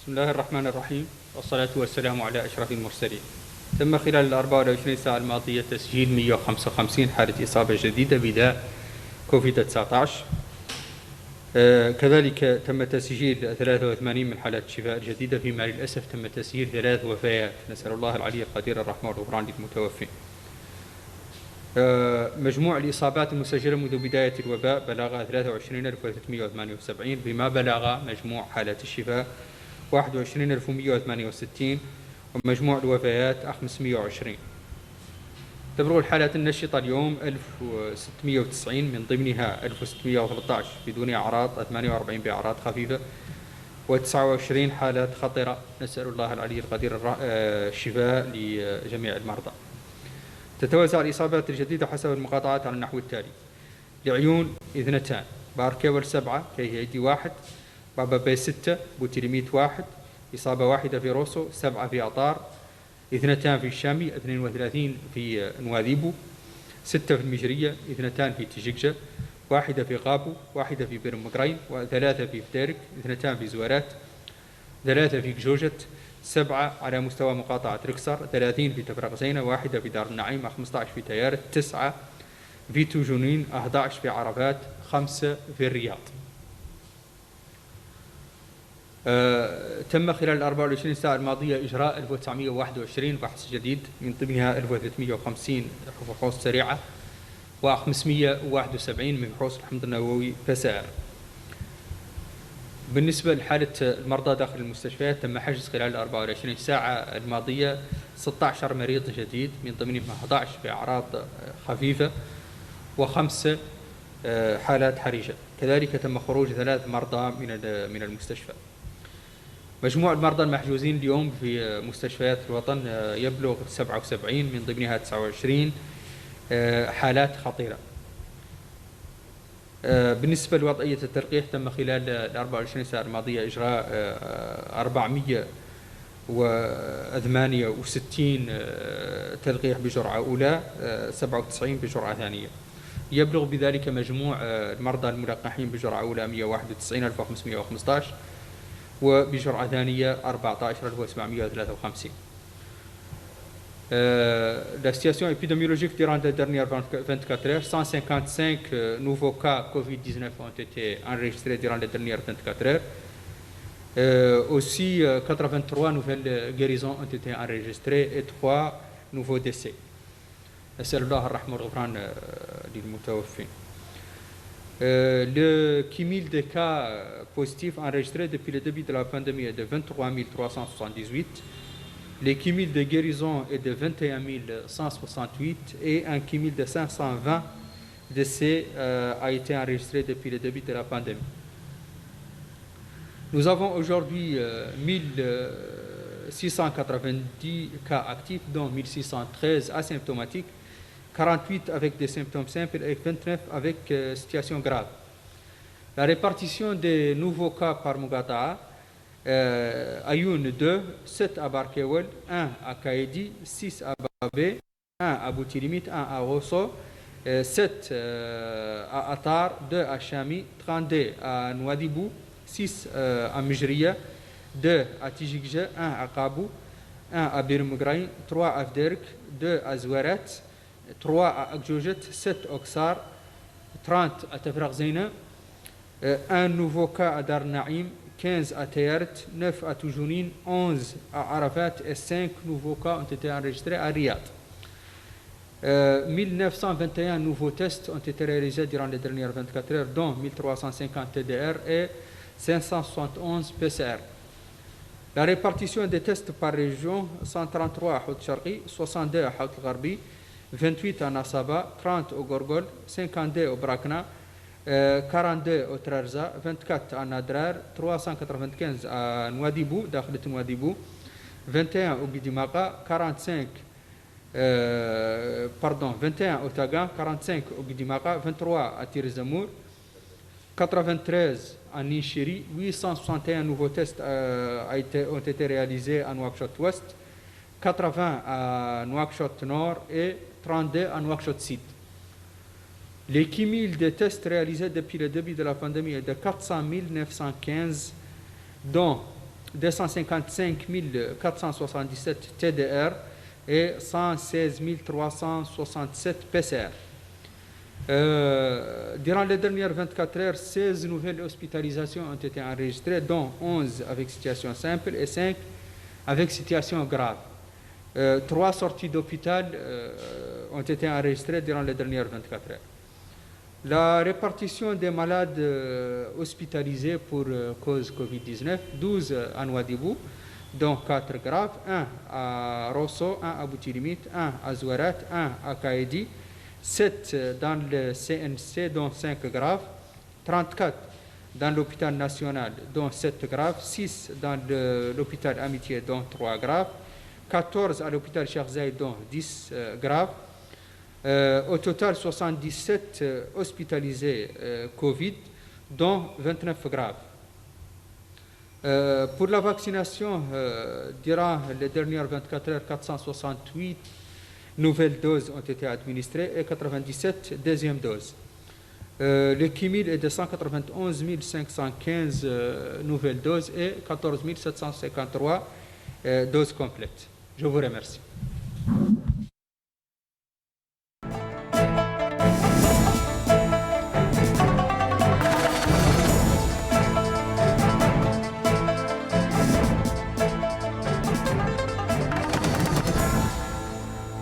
بسم الله الرحمن الرحيم، والصلاة والسلام على أشرف المرسلين. تم خلال 24 ساعة الماضية تسجيل 155 حالة إصابة جديدة بداء كوفيد-19. كذلك تم تسجيل 83 من حالات الشفاء الجديدة، فيما للأسف تم تسجيل 3 وفيات. نسأل الله العلي القدير الرحمة والغفران للمتوفين. مجموع الإصابات المسجلة منذ بداية الوباء بلغ 23,378، بما بلغ مجموع حالات الشفاء 21,168، ومجموع الوفيات 520. تبلغ الحالات النشطة اليوم 1690، من ضمنها 1613 بدون أعراض، 48 بأعراض خفيفة، و29 حالات خطرة. نسأل الله العلي القدير الشفاء لجميع المرضى. تتوزع الإصابات الجديدة حسب المقاطعات على النحو التالي: لعيون 2، باركيول 7، كيهيدي 1، بابا بي 6، بوتيليميت 1، إصابة واحدة في روسو، 7 في أطار، 2 في الشامي، 32 في نواذيبو، 6 في المجرية، 2 في تجيكجة، 1 في غابو، 1 في بيرمقرين، و3 في فتيرك، 2 في زوارات، 3 في جوجت، 7 على مستوى مقاطعة ركسر، 30 في تفرق زينة، 1 في دار النعيم، 15 في تيارت، 9 في توجونين، 11 في عرفات، 5 في الرياض. تم خلال 24 ساعة الماضية إجراء 1921 فحص جديد، من ضمنها 1350 فحوص سريعة، و571 من فحوص الحمض النووي PCR. بالنسبة لحالة المرضى داخل المستشفيات، تم حجز خلال 24 ساعة الماضية 16 مريض جديد، من ضمنهم 11 بأعراض خفيفة و5 حالات حرجة. كذلك تم خروج 3 مرضى من المستشفى. مجموع المرضى المحجوزين اليوم في مستشفيات الوطن يبلغ 77، من ضمنها 29 حالات خطيرة. بالنسبة لوضعية التلقيح، تم خلال 24 ساعة الماضية إجراء 468 تلقيح بجرعة أولى، 97 بجرعة ثانية. يبلغ بذلك مجموع المرضى الملقحين بجرعة أولى 191,515، وبجرعة ثانية 14,753. La situation épidémiologique durant les dernières 24 heures: 155 nouveaux cas Covid-19 ont été enregistrés durant les dernières 24 heures. Aussi, 83 nouvelles guérisons ont été enregistrées et 3 nouveaux décès. نسأل الله الرحمة والغفران للمتوفين. Le cumul des cas positifs enregistrés depuis le début de la pandémie est de 23 378. Les cumuls de guérison est de 21 168 et un cumul de 520 décès a été enregistré depuis le début de la pandémie. Nous avons aujourd'hui 1690 cas actifs, dont 1613 asymptomatiques, 48 avec des symptômes simples et 29 avec situation grave. La répartition des nouveaux cas par Mugata'a: Ayoun 2, 7 à Barkewel, 1 à Kaedi, 6 à Babé, 1 à Boutilimit, 1 à Rosso, 7 à Atar, 2 à Chami, 32 à Nouadhibou, 6 à Mujriya, 2 à Tijikja, 1 à Kabou, 1 à Birmugrain, 3 à Fderk, 2 à Zouarat, 3 à Akjoujet, 7 à Oksar, 30 à Tafraq Zeyna, un nouveau cas à Dar Naïm, 15 à Tayart, 9 à Toujounine, 11 à Arafat et 5 nouveaux cas ont été enregistrés à Riyad. 1921 nouveaux tests ont été réalisés durant les dernières 24 heures, dont 1350 TDR et 571 PCR. La répartition des tests par région: 133 à Hout Sharqi, 62 à Hout Gharbi, 28 à Nasaba, 30 au Gorgol, 52 au Brakna, 42 au Trarza, 24 à Nadrar, 395 à Nouadhibou, Dakhlet Nouadhibou, 21 au Guidimaka, 21 au Tagan, 45 au Guidimaka, 23 à Tirzamour, 93 à Nishiri, 861 nouveaux tests ont été réalisés à Nouakchott-Ouest, 80 à Nouakchott-Nord et 32 à Nouakchott-Sud. Les cumuls des tests réalisés depuis le début de la pandémie est de 400 915, dont 255 477 TDR et 116 367 PCR. Durant les dernières 24 heures, 16 nouvelles hospitalisations ont été enregistrées, dont 11 avec situation simple et 5 avec situation grave. 3 sorties d'hôpital ont été enregistrées durant les dernières 24 heures. La répartition des malades hospitalisés pour cause Covid-19, 12 à Nouadhibou, dont 4 graves, 1 à Rosso, 1 à Boutilimit, 1 à Zouarat, 1 à Kaedi, 7 dans le CNC, dont 5 graves, 34 dans l'hôpital national, dont 7 graves, 6 dans l'hôpital Amitié, dont 3 graves, 14 à l'hôpital Cheikh Zayed, dont 10 graves. Au total, 77 hospitalisés Covid, dont 29 graves. Pour la vaccination, durant les dernières 24 heures, 468 nouvelles doses ont été administrées et 97 deuxièmes doses. Le cumul est de 191 515 nouvelles doses et 14 753 doses complètes. Je vous remercie.